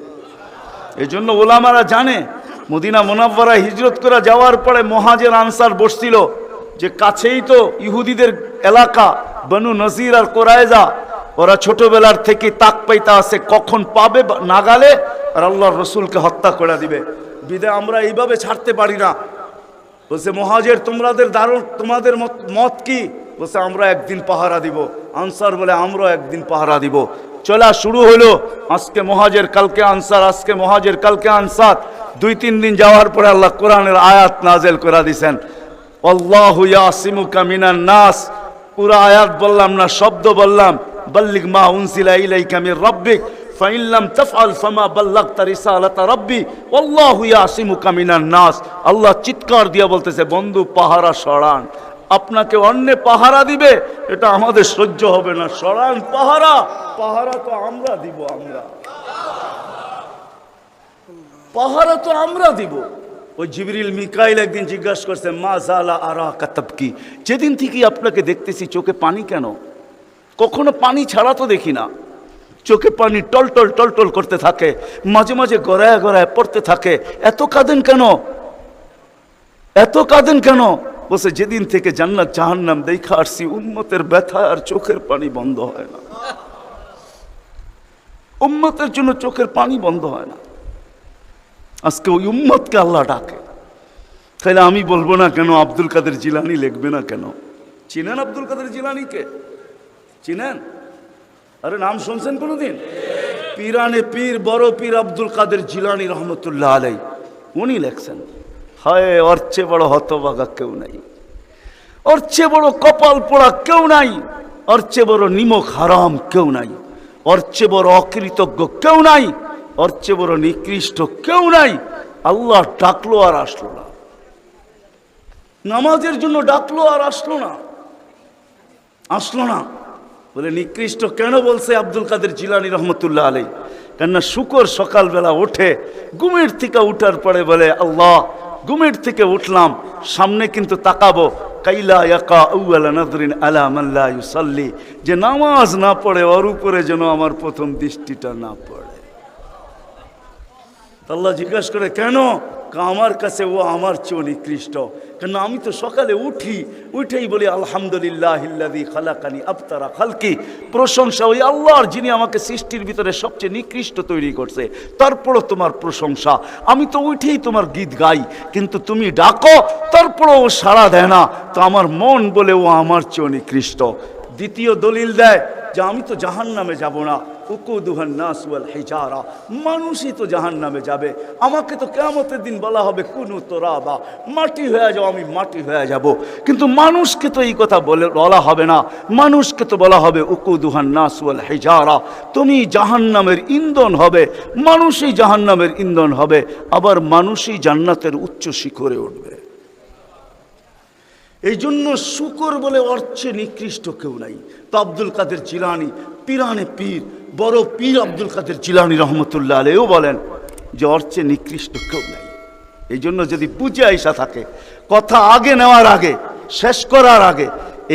S1: এই জন্য ওলামারা জানে, মদিনা মুনাওয়ারা হিজরত করে যাওয়ার পরে মুহাজির আনসার বসছিল যে কাছেই তো ইহুদিদের এলাকা বনু নজির আর কোরাইজা, ওরা ছোটবেলার থেকে তাক পাইতা আছে কখন পাবে নাগালে আর আল্লাহর রসুলকে হত্যা করে দিবে, বিদায় আমরা এইভাবে ছাড়তে পারি না। বলছে মুহাজির তোমাদের মত কি? বলছে আমরা একদিন পাহারা দিব। আনসার বলে আমরা একদিন পাহারা দিব। চলা শুরু হলো, আজকে মুহাজির কালকে আনসার, আজকে মুহাজির কালকে আনসার। 2-3 দিন যাওয়ার পরে আল্লাহ কোরআনের আয়াত নাজেল করে দিয়েছেন, আল্লাহু ইয়াসিমুকা মিনান নাস। পুরা আয়াত বললাম না, শব্দ বললাম, বাল্লিগ মা উনজিলা ইলাইকা মির রাব্বিক ফাইন লাম তাফআল ফামা বাল্লাগতা রিসালাতা রাব্বি আল্লাহু ইয়াসিমুকা মিনান নাস। আল্লাহ চিৎকার দিয়ে বলতেছে বন্ধু পাহারা সরান, আপনাকে অন্য পাহারা দিবে, এটা আমাদের সহ্য হবে না, সরান পাহারা। পাহারা তো আমরা দিব, আমরা পাহারা তো আমরা দিব। ওই জিবরিল মিকাইল একদিন জিজ্ঞাসা করছে মা জালা আরাকা তাবকি, যেদিন থেকে আপনাকে দেখতেছি চোখে পানি কেন? কখনো পানি ছাড়া তো দেখি না, চোখে পানি টলটল টলটল করতে থাকে, মাঝে মাঝে গড়ায় গড়ায় পড়তে থাকে, এত কাঁদেন কেন? এত কাঁদেন কেন? বলছে যেদিন থেকে জান্নাত জাহান্নাম দেখা আসছি, উম্মতের ব্যথা আর চোখের পানি বন্ধ হয় না, উম্মতের জন্য চোখের পানি বন্ধ হয় না। আজকে ওই উম্মতকে আল্লাহ ডাকে। তাহলে আমি বলবো না কেন আব্দুল কাদের জিলানী লিখবে না কেন? চিনেন আব্দুল কাদের জিলানীকে? চিনেন? আরে নাম শুনছেন কোনোদিন? পীরানে পীর বড় পীর আব্দুল কাদের জিলানী রহমতুল্লাহ আলাই, উনি লেখছেন, হায় ওর চেয়ে বড় হতভাগা কেউ নাই, ওর চেয়ে বড় কপাল পোড়া কেউ নাই, ওর চেয়ে বড় নিমক হারাম কেউ নাই, ওর চেয়ে বড় অকৃতজ্ঞ কেউ নাই, ওর চেয়ে বড় নিকৃষ্ট কেউ নাই। আল্লাহ ডাকলো আর আসলো না, নামাজের জন্য ডাকলো আর আসলো না, আসলো না। বলে নিকৃষ্ট কেন বলছে আব্দুল কাদের জিলানী রহমতুল্লাহ আলাই? কেননা শুকর সকালবেলা ওঠে, ঘুমের থেকে উঠার পরে বলে আল্লাহ ঘুমের থেকে উঠলাম, সামনে কিন্তু তাকাবো, কাইলা ইয়াকা আউয়ালা নাযরিন আলা মান লা ইউসাল্লি, যে নামাজ না পড়ে ওর উপরে যেন আমার প্রথম দৃষ্টিটা না পড়ে। আল্লাহ জিজ্ঞাসা করে কেন? আমার কাছে ও আমার চেয়েও নিকৃষ্ট, কেন আমি তো সকালে উঠেই বলি আলহামদুলিল্লাহিল্লাযী খালাকানি আবতারা খালকি, প্রশংসা ওই আল্লাহর যিনি আমাকে সৃষ্টির ভিতরে সবচেয়ে নিকৃষ্ট তৈরি করছে, তারপরও তোমার প্রশংসা। আমি তো উঠেই তোমার গীত গাই, কিন্তু তুমি ডাকো তারপরও ও সাড়া দেয় না, তো আমার মন বলে ও আমার চেয়েও নিকৃষ্ট। দ্বিতীয় দলিল দেয় যে আমি তো জাহান্নামে যাব না, উকুদুহান নাস ওয়াল হিজারা, মানুষই তো জাহান্নামে যাবে। আমাকে তো কিয়ামতের দিন বলা হবে কুনু তুরাবা, মাটি হয়ে যাও, আমি মাটি হয়ে যাব। কিন্তু মানুষকে তো এই কথা বলা হবে না। মানুষকে তো বলা হবে উকুদুহান নাস ওয়াল হিজারা, তুমি জাহান্নামের ইন্ধন হবে, মানুষই জাহান্নামের ইন্ধন হবে, আবার মানুষই জান্নাতের উচ্চ শিখরে উঠবে। এই জন্য শুকর বলে অর্থে নিকৃষ্ট কেউ নাই। তো আব্দুল কাদের জিলানী, পীরানে পীর, বড় পীর আব্দুল কাদের জিলানী রহমতুল্লাহ আলাইহিও বলেন যে অর্থে নিকৃষ্ট কেউ নাই। এই জন্য যদি বুঝে আইসা থাকে, কথা আগে নেওয়ার আগে, শেষ করার আগে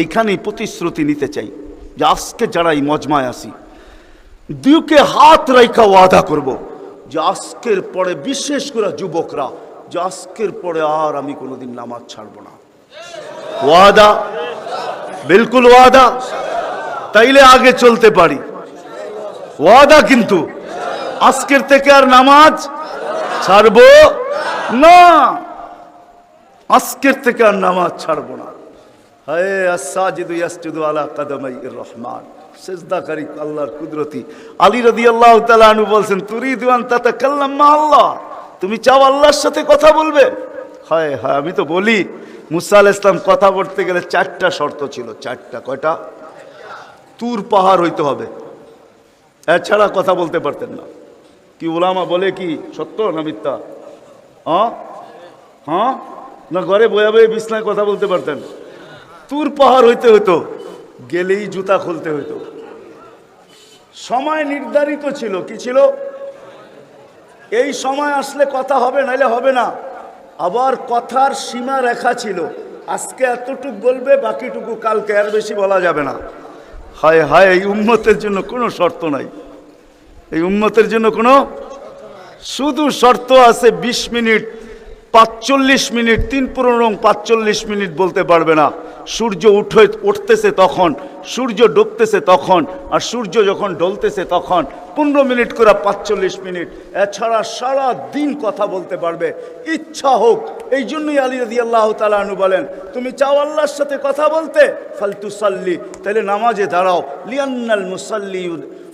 S1: এইখানেই প্রতিশ্রুতি নিতে চাই যে আজকে যারা এই মজমায় আসি, দুকে হাত রাইখা ওয়াদা করব যে আজকের পরে, বিশেষ করে যুবকরা, যে আজকের পরে আর আমি কোনোদিন নামাজ ছাড়ব না। ওয়াদা, বিলকুল ওয়াদা, তাইলে আগে চলতে পারি। ওয়াদা কিন্তু আজকের থেকে আর নামাজ ছাড়বো না, আজকের থেকে আর নামাজ ছাড়বো না। হায় আস-সাজিদু ইয়াসজুদু আলা কাদামাইর রহমান, সিজদাকারী আল্লাহর কুদরতি। আলী রাদিয়াল্লাহু তাআলা আনহু বলছেন, তুরিদু আন তাতাকাল্লাম মা আল্লাহ, তুমি চাও আল্লাহর সাথে কথা বলবে? হায় হায়, আমি তো বলি মুসা আলাইহিস সালাম কথা বলতে গেলে 4টা শর্ত ছিল। 4টা, কয়টা? তুর পাহাড় হইতে হবে, এছাড়া কথা বলতে পারতেন না। কি ওলামা বলে কি সত্য না মিথ্যা? হ্যাঁ না ঘরে বয়া বয়ে বিছনায় কথা বলতে পারতেন? তুর পাহাড় হইতে হইতো, গেলেই জুতা খুলতে হইতো। সময় নির্ধারিত ছিল, কি ছিল? এই সময় আসলে কথা হবে, নাইলে হবে না। আবার কথার সীমা রেখা ছিল, আজকে এতটুক বলবে, বাকিটুকু কালকে, আর বেশি বলা যাবে না। হায় হায়, এই উম্মতের জন্য কোনো শর্ত নাই। এই উম্মতের জন্য কোনো শুধু শর্ত আছে 20 মিনিট, 45 মিনিট, 3-45 মিনিট বলতে পারবে না। সূর্য উঠতেছে তখন, সূর্য ডুবতেছে তখন, আর সূর্য যখন ঢলতেছে তখন 15 মিনিট করে 45 মিনিট। এছাড়া সারা দিন কথা বলতে পারবে, ইচ্ছা হোক। এই জন্যই আলী রাদিয়াল্লাহু তাআলা আনহু বলেন, তুমি চাও আল্লাহর সাথে কথা বলতে, ফালতুসাল্লি, তাহলে নামাজে দাঁড়াও। লিআন্নাল মুসাল্লি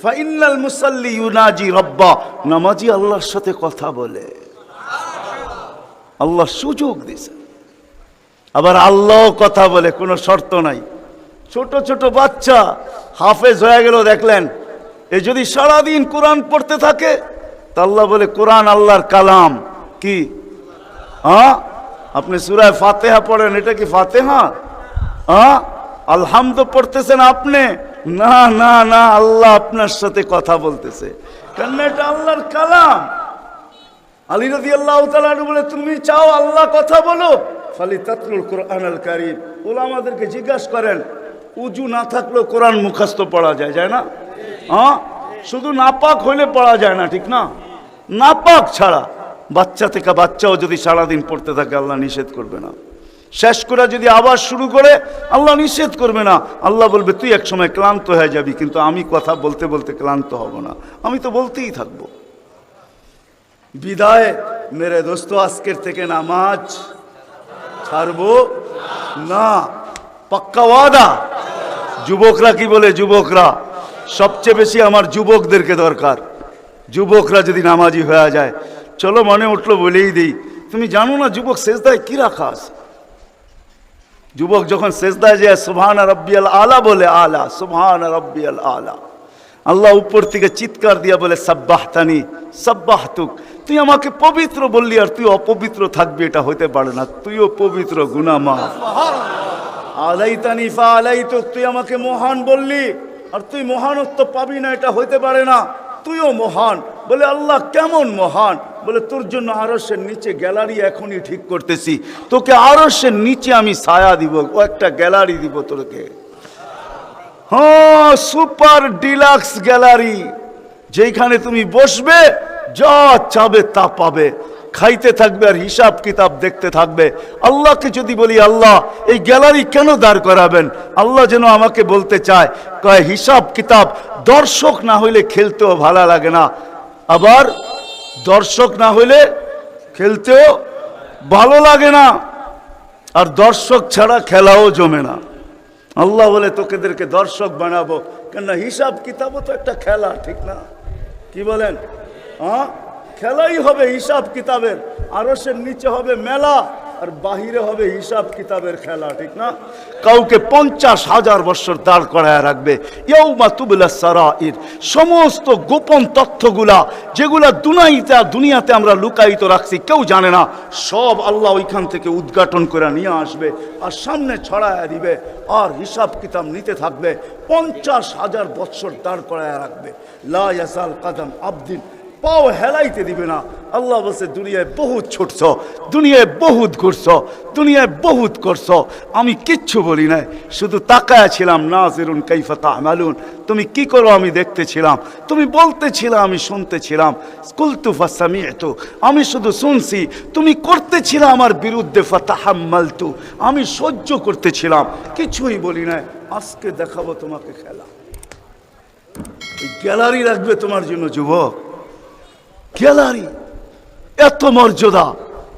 S1: ফাইন্নাল মুসাল্লি ইউনাজি রাব্বা, নামাজি আল্লাহর সাথে কথা বলে। আল্লাহ সুযোগ দিছে। আবার আল্লাহ কথা বলে, কোনো শর্ত নাই। ছোট ছোট বাচ্চা হাফেজ হয়ে গেল, দেখলেন, এ যদি সারাদিন কোরআন পড়তে থাকে, তা আল্লাহ বলে কোরআন আল্লাহর কালাম। কি? আপনি সূরা ফাতিহা পড়েন, এটা কি ফাতিহা? আলহামদ পড়তেছেন আপনি? না না না, আল্লাহ আপনার সাথে কথা বলতেছে, কেন? এটা আল্লাহর কালাম। আলী রাদিয়াল্লাহু তাআলা বলে, তুমি চাও আল্লাহ কথা বলো, ফালিতাতলুল কুরআনুল কারীম। ওলামাদেরকে জিজ্ঞাসা করেন, উজু না থাকলেও কোরআন মুখস্থ পড়া যায়, যায় না? শুধু নাপাক হইলে পড়া যায় না, ঠিক না? নাপাক ছাড়া বাচ্চা থেকে বাচ্চাও যদি সারাদিন পড়তে থাকে, আল্লাহ নিষেধ করবে না। শেষ করে যদি আবার শুরু করে, আল্লাহ নিষেধ করবে না। আল্লাহ বলবে, তুই এক সময় ক্লান্ত হয়ে যাবি, কিন্তু আমি কথা বলতে বলতে ক্লান্ত হব না, আমি তো বলতেই থাকবো। বিদায় মেরে দোস্ত, আজকের থেকে নামাজ ছাড়বো না, পাক্কা ওয়াদা। যুবকরা কি বলে? যুবকরা সবচেয়ে বেশি আমার যুবকদেরকে দরকার। যুবকরা যদি নামাজি হয়ে যায়, চলো মনে উঠলো বলেই দিই, তুমি জানো না যুবক সেজদায় কি রাখা আছে? যুবক যখন সেজদায় যায় সুবহান রাব্বিয়াল আলা বলে, আলা সুবহান রাব্বিয়াল আলা, আল্লাহ উপর থেকে চিৎকার দিয়া বলে সাব্বাহতানি সাব্বাহতুক, তুই আমাকে পবিত্র বললি আর তুই অপবিত্র থাকবি, এটা হতে পারে না। তুইও পবিত্র, গুনাহ মাফ। আলাইতানি ফাআলাইতুক, তুই আমাকে মহান বললি আর তুই মহানত্ব পাবি না, এটা হইতে পারে না। তুইও মহান। বলে আল্লাহ কেমন মহান? বলে তোর জন্য আরশের নিচে গ্যালারি এখনই ঠিক করতেছি, তোকে আরশের নিচে আমি ছায়া দিব, ও একটা গ্যালারি দিব তোকে। হ্যাঁ, সুপার ডিলাক্স গ্যালারি, যেখানে তুমি বসবে, যা চাবে তা পাবে, খাইতে থাকবে আর হিসাব কিতাব দেখতে থাকবে। আল্লাহকে যদি বলি, আল্লাহ এই গ্যালারি কেন দাঁড় করাবেন? আল্লাহ যেন আমাকে বলতে চায়, কয় হিসাব কিতাব, দর্শক না হইলে খেলতেও ভালো লাগে না, আবার দর্শক না হইলে খেলতেও ভালো লাগে না, আর দর্শক ছাড়া খেলাও জমে না। আল্লাহ বলে তোকেদেরকে দর্শক বানাবো, কেন হিসাব কিতাবও তো একটা খেলা, ঠিক না? কি বলেন? হ্যাঁ, খেলাই হবে হিসাব কিতাবের। আরশের নিচে হবে মেলা, আর বাহিরে হবে হিসাব কিতাবের খেলা, ঠিক না? কাউকে 50,000 বছর দাঁড় করায় রাখবে। ইয়াউমা তুবলা সারাইর, সমস্ত গোপন তথ্যগুলা যেগুলা দুনিয়াতে আমরা লুকায়িত রাখছি, কেউ জানে না, সব আল্লাহ ওইখান থেকে উদ্ঘাটন করে নিয়ে আসবে আর সামনে ছড়ায় দিবে, আর হিসাব কিতাব নিতে থাকবে। 50,000 বছর দাঁড় করায় রাখবে। লা ইয়াসাল কাদাম আবদিন, পাও হেলাইতে দিবে না। আল্লাহ বলছে দুনিয়ায় বহুত ছুটছ, দুনিয়ায় বহুত ঘুরছ, দুনিয়ায় বহুত করছ, আমি কিচ্ছু বলি নাই, শুধু তাকায়া ছিলাম। নাজিরুন কাইফা তা'মালুন, তুমি কি করো আমি দেখতেছিলাম, তুমি বলতেছিলাম আমি শুনতেছিলাম। কুলতু ফাসামি'তু, আমি শুধু শুনছি, তুমি করতেছিলাম আমার বিরুদ্ধে। ফাতাহাম্মালতু, আমি সহ্য করতেছিলাম, কিছুই বলি নাই। আজকে দেখাবো তোমাকে খেলা। এই গ্যালারি রাখবে তোমার জন্য যুবক, গ্যালারি, এত মর্যাদা।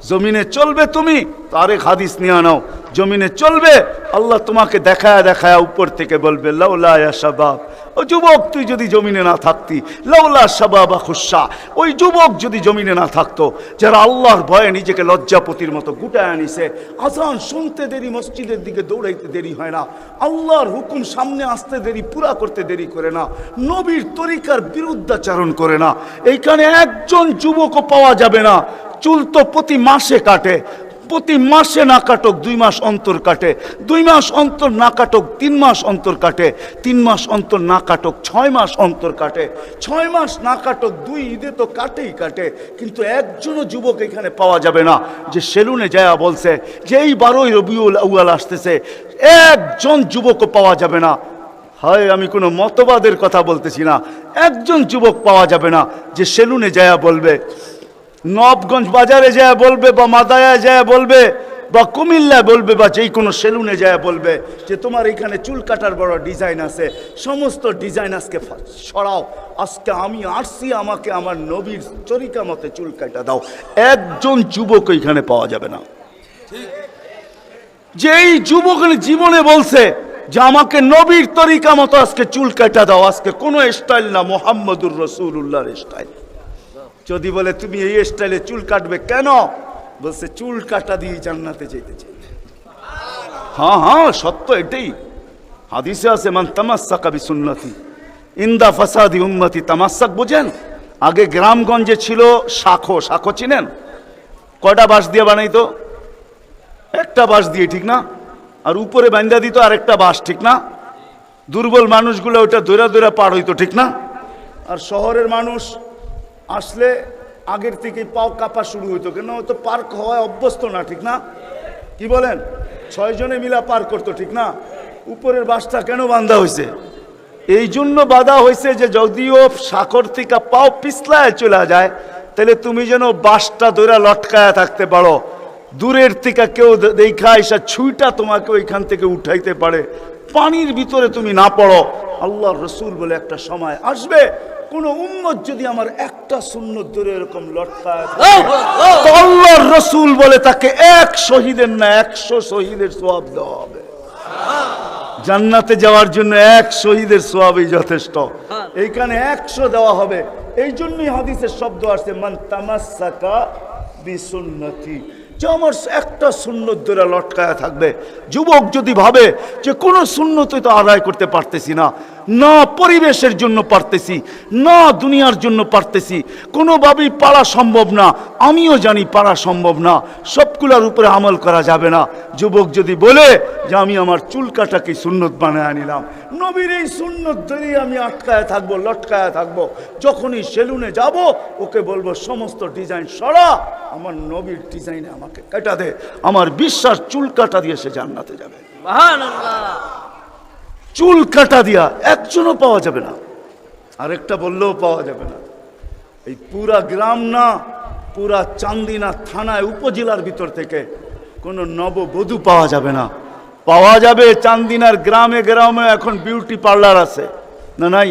S1: জমিনে চলবে তুমি, তারেক হাদিস নিয়ে নাও, জমিনে চলবে, আল্লাহ তোমাকে দেখায় দেখায় উপর থেকে বলবে লাউলা ইয়া শাবাব, ও যুবক তুই যদি জমিনে না থাকতি, লাউলা শাবাবা খুশা, ওই যুবক যদি জমিনে না থাকতো, যারা আল্লাহর ভয়ে নিজেকে লজ্জাপতির মতো গুটায় আনিছে, আজান শুনতে দেরি, মসজিদের দিকে দৌড়াইতে দেরি হয় না, আল্লাহর হুকুম সামনে আসতে দেরি, পুরা করতে দেরি করে না, নবীর তরিকার বিরুদ্ধাচারণ করে না, এইখানে একজন যুবকও পাওয়া যাবে না। চুল তো প্রতি মাসে কাটে, প্রতি মাসে না কাটক 2 মাস অন্তর কাটে, 2 মাস অন্তর না কাটক 3 মাস অন্তর কাটে, 3 মাস অন্তর না কাটক 6 মাস অন্তর কাটে, 6 মাস না কাটক 2 ঈদে তো কাটেই কাটে। কিন্তু একজনও যুবক এখানে পাওয়া যাবে না যে সেলুনে যায় বলছে যে এই 12ই রবিউল আউয়াল আসতেছে, একজন যুবকও পাওয়া যাবে না। হয় আমি কোনো মতবাদের কথা বলতেছি না, একজন যুবক পাওয়া যাবে না যে সেলুনে যায় বলবে, নবগঞ্জ বাজারে যায় বলবে, বা মাদায়ায় যায় বলবে, বা কুমিল্লায় বলবে, বা যেই কোনো সেলুনে যায় বলবে যে তোমার এখানে চুল কাটার বড় ডিজাইন আছে, সমস্ত ডিজাইন আজকে সরাও, আজকে আমি আসছি, আমাকে আমার নবীর তরিকা মতে চুল কাটা দাও। একজন যুবক এখানে পাওয়া যাবে না। যেই যুবক জীবনে বলছে যে আমাকে নবীর তরিকা মতো আজকে চুল কাটা দাও, আজকে কোনো স্টাইল না, মুহাম্মদুর রাসূলুল্লাহর স্টাইল। যদি বলে তুমি এই স্টাইলে চুল কাটবে কেন, বলছে চুল কাটা দিয়ে জান্নাতে যেতে চাই। হ্যাঁ হ্যাঁ, সত্য এটাই, হাদিসে আছে মান তামাসসাকা বিসুন্নতি ইনদা ফাসাদি উম্মতি। তামাসসাক বুঝেন? আগে গ্রামগঞ্জে ছিল শাখো, শাখো চিনেন? কয়টা বাঁশ দিয়ে বানাইতো? একটা বাঁশ দিয়ে, ঠিক না? আর উপরে বান্ধা দিত আরেকটা বাঁশ, ঠিক না? দুর্বল মানুষগুলো ওটা দৌড়া দৌড়া পার হইতো, ঠিক না? আর শহরের মানুষ আসলে আগের থেকে পাও কাঁপা শুরু হইতো, কেন হয়তো পার্ক হওয়ায় অভ্যস্ত না, ঠিক না? কি বলেন? 6 জনে মিলা পার করতো, ঠিক না? উপরের বাঁশটা কেন বাঁধা হয়েছে? এই জন্য বাঁধা হয়েছে যে যদিও সাকর থেকে পাও পিছলায় চলে যায়, তাহলে তুমি যেন বাঁশটা ধরে লটকায় থাকতে পারো, দূরের থেকে কেউ দেখা এসা ছুঁইটা তোমাকে ওইখান থেকে উঠাইতে পারে, পানির ভিতরে তুমি না পড়ো। আল্লাহর রাসূল বলে একটা সময় আসবে, কোন উম্মত যদি আমার একটা সুন্নত ধরে এরকম লটকায়, আল্লাহর রাসূল বলে তাকে 1 শহীদের না 100 শহীদের সওয়াব দেওয়া হবে। জান্নাতে যাওয়ার জন্য 1 শহীদের সওয়াবই যথেষ্ট, এইখানে 100 দেওয়া হবে। এই জন্যই হাদিসের শব্দ আসছে মান তামাসসাকা বিসুন্নতি, যে আমার একটা সুন্নত ধরে লটকায়া থাকবে। যুবক যদি ভাবে যে কোনো সুন্নতই তো আদায় করতে পারতেছি না, না পরিবেশের জন্য পারতেছি, না দুনিয়ার জন্য পারতেছি, কোনোভাবেই পারা সম্ভব না, আমিও জানি পারা সম্ভব না, সবগুলোর উপরে আমল করা যাবে না। যুবক যদি বলে যে আমি আমার চুল কাটাকে সুন্নত বানায় নিলাম, নবীর এই সুন্নত ধরেই আমি আটকায় থাকবো, লটকায় থাকবো, যখনই সেলুনে যাব ওকে বলবো সমস্ত ডিজাইন সরা, আমার নবীর ডিজাইনে আমাকে কাটা দে, আমার বিশ্বাস চুল কাটা দিয়ে সে জান্নাতে যাবে। চুল কাটা দিয়া একজনও পাওয়া যাবে না, আরেকটা বললেও পাওয়া যাবে না। এই পুরা গ্রাম না, পুরা চান্দিনা থানায় উপজেলার ভিতর থেকে কোনো নববধূ পাওয়া যাবে না। পাওয়া যাবে চান্দিনার গ্রামে গ্রামে এখন বিউটি পার্লার আছে না? নাই?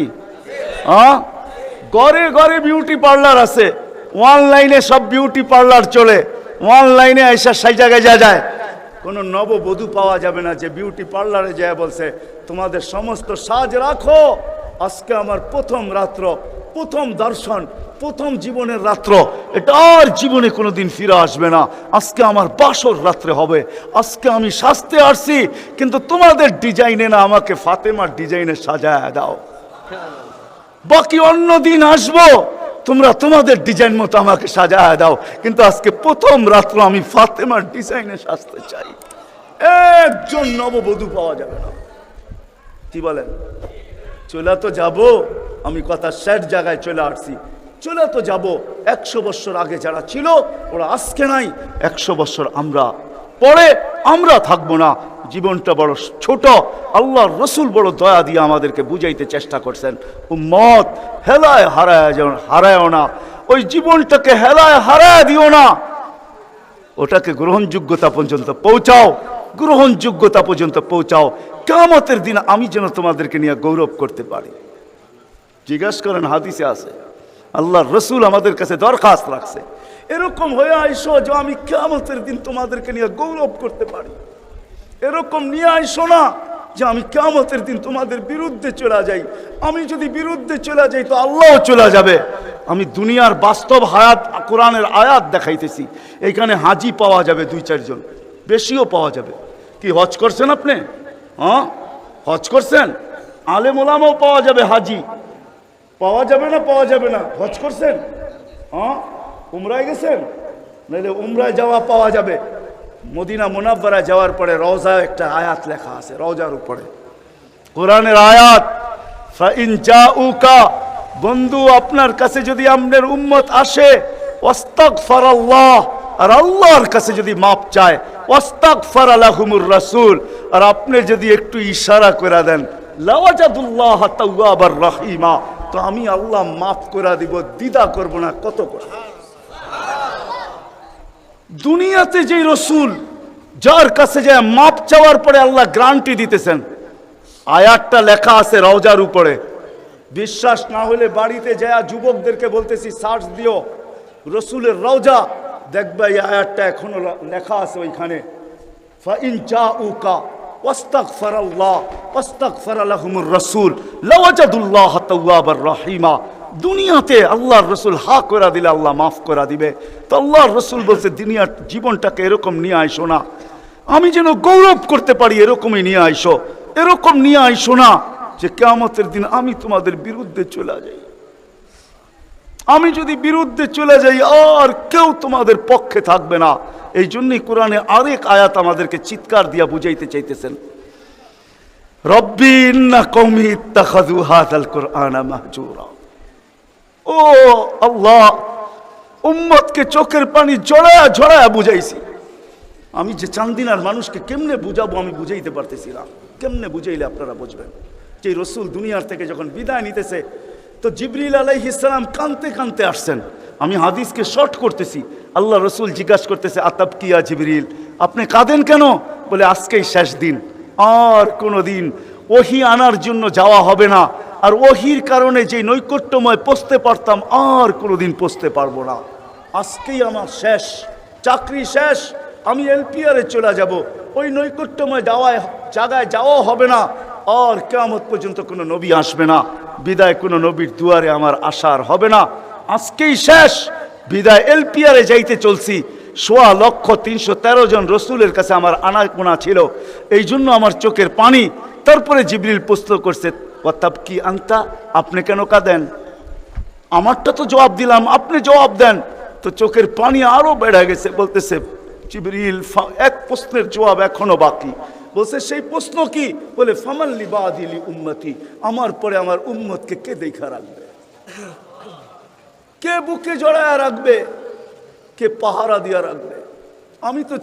S1: ঘরে ঘরে বিউটি পার্লার আছে, অনলাইনে সব বিউটি পার্লার চলে, অনলাইনে এসে সেই জায়গায় যায়, কোনো নববধূ পাওয়া যাবে না যে বিউটি পার্লারে যায় বলছে তোমাদের সমস্ত সাজ রাখো, আজকে আমার প্রথম রাত্র, প্রথম দর্শন, প্রথম জীবনের রাত্র, এটা আর জীবনে কোনোদিন ফিরে আসবে না, আজকে আমার বাসর রাত্রে হবে, আজকে আমি সাজতে আসছি, কিন্তু তোমাদের ডিজাইনে না, আমাকে ফাতেমার ডিজাইনে সাজায় দাও, বাকি অন্য দিন আসবো, তোমরা তোমাদের ডিজাইন মতো আমাকে সাজায় দাও, কিন্তু আজকে প্রথম রাত্র আমি ফাতেমার ডিজাইনে সাজতে চাই। একজন নববধূ পাওয়া যাবে না। কি বলেন? চলে তো যাব, আমি কথা শেষ জায়গায় চলে আসছি, চলে তো যাব। 100 বছর আগে যারা ছিল ওরা আজকে নাই, 100 বছর আমরা পরে আমরা থাকবো না। জীবনটা বড় ছোট, আল্লাহর রসুল বড় দয়া দিয়ে আমাদেরকে বুঝাইতে চেষ্টা করছেন, উম্মত হেলায় হারায়ও না, ওই জীবনটাকে হেলায় হারায় দিও না, ওটাকে গ্রহণযোগ্যতা পর্যন্ত পৌঁছাও, গ্রহণযোগ্যতা পর্যন্ত পৌঁছাও। কিয়ামতের দিন আমি যেন তোমাদেরকে নিয়ে গৌরব করতে পারি। জিজ্ঞাসা করেন, হাদিসে আছে, আল্লাহর রসুল আমাদের কাছে দরখাস্ত রাখছে, এরকম হয়ে আইসো যে আমি কিয়ামতের দিন তোমাদেরকে নিয়ে গৌরব করতে পারি। এরকম নিয়ে আইসো না যে আমি কিয়ামতের দিন তোমাদের বিরুদ্ধে চলে যাই। আমি যদি বিরুদ্ধে চলে যাই তো আল্লাহ চলে যাবে। আমি দুনিয়ার বাস্তব হায়াত, কোরআনের আয়াত দেখাইতেছি। এইখানে হাজি পাওয়া যাবে 2-4 জন, বেশিও পাওয়া যাবে। কি হজ করছেন আপনি? হ্যাঁ, হজ করছেন? আলেম ওলামাও পাওয়া যাবে, হাজি পাওয়া যাবে না? পাওয়া যাবে না? হজ করছেন? হ্যাঁ, উমরায় গেছেন? নাহলে উমরায় যাওয়া পাওয়া যাবে। মদিনা মুনাব্বারা যাওয়ার পরে রওজায় একটা আয়াত লেখা আছে, রওজার উপরে কোরআনের আয়াত, ফাইন জাউকা, বন্ধু আপনার কাছে যদি আপনার উম্মত আসে, ওয়াস্তাগফারাল্লাহ, আর আল্লাহর কাছে যদি মাপ চায়, ওয়াস্তাগফারা লাহুমুর রাসূল, আর আপনি যদি একটু ইশারা করে দেন, লাওয়াজাদুল্লাহ তাওয়াবার রহিমা, তো আমি আল্লাহ মাফ করে দিব, দ্বিধা করব না। কত কথা! দুনিয়াতে যে রসুল যার কাছে যায় মাপ চাওয়ার পরে আল্লাহ গ্যারান্টি দিতেছেন, আয়াতটা লেখা আছে রওজার উপরে। বিশ্বাস না হলে বাড়িতে যায় যুবকদেরকে বলতেছি, সার্চ দিও রসুলের রওজা, দেখবে এই আয়াতটা এখনো লেখা আছে ওইখানে, ফাইন জাউকা ওয়াস্তাগফারাল্লাহ ওয়াস্তাগফারা লাহুমুর রাসূল লাওয়াজাদুল্লাহ তাওয়াবার রহিমা। দুনিয়াতে আল্লাহর রসুল হা করে দিলে আল্লাহ মাফ করে দিবে। তো আল্লাহর রসুল বলছে, দুনিয়ার জীবনটাকে এরকম নিয়ে আইসো না, আমি যেন গৌরব করতে পারি, এরকমই নিয়ে আইসো। এরকম নিয়ে আইসো না যে কিয়ামতের দিন আমি তোমাদের বিরুদ্ধে চলে যাই। আমি যদি বিরুদ্ধে চলে যাই আর কেউ তোমাদের পক্ষে থাকবে না। এই জন্যই কোরআনে আরেক আয়াত আমাদেরকে চিৎকার দিয়া বুঝাইতে চাইতেছেন, রব্বি ইন্না কওমি ইত্তাখাযু হাযাল কুরআনা মাহজুরা। ও আল্লাহ, উম্মতকে চোখের পানি ঝরায়া ঝরায়া বুঝাইছি। আমি যে চান্দিনার মানুষকে কেমনে বুঝাবো আমি বুঝাইতে পারতেছি না। কেমনে বুঝাইলে আপনারা বুঝবেন? যে রসুল দুনিয়ার থেকে যখন বিদায় নিতেছে, তো জিবরিল আলাইহিস সালাম কানতে কানতে আসছেন। আমি হাদিসকে শর্ট করতেছি। আল্লাহ রসুল জিজ্ঞাসা করতেছে, আতাবকিয়া জিবরিল, আপনি কাঁদেন কেন? বলে আজকেই শেষ দিন, আর কোনো দিন ওহী আনার জন্য যাওয়া হবে না, আর ওহীর কারণে যে নৈকট্যময় পৌঁছতে পারতাম আর কোনোদিন পৌঁছতে পারবো না। আজকেই আমার শেষ, চাকরি শেষ, আমি এলপিআরে চলে যাব, ওই নৈকট্যময় জায়গায় যাওয়া হবে না, আর কিয়ামত পর্যন্ত কোনো নবী আসবে না, বিদায় কোনো নবীর দুয়ারে আমার আশার হবে না। আজকেই শেষ, বিদায় এলপিআরে যাইতে চলছি। 1,313 জন রসুলের কাছে আমার আনাগোনা ছিল, এই জন্য আমার চোখের পানি। তারপরে জিবরিল প্রশ্ন করছে, ওয়াতাবকি আনতা, আপনি কেন কাঁদেন? আমারটা তো জবাব দিলাম, আপনি জবাব দেন। তো চোখের পানি আরো বেড়ে গেছে। বলতেছে জিবরিল, এক প্রশ্নের জবাব এখনো বাকি। বলছে, সেই প্রশ্ন কি? বলে ফামান লিবাদি লি উম্মতি, আমার পরে আমার উম্মতকে কে দেখা রাখবে, কে বুকে জড়ায়া রাখবে, কে পাহারা দিয়া রাখবে? আমি তো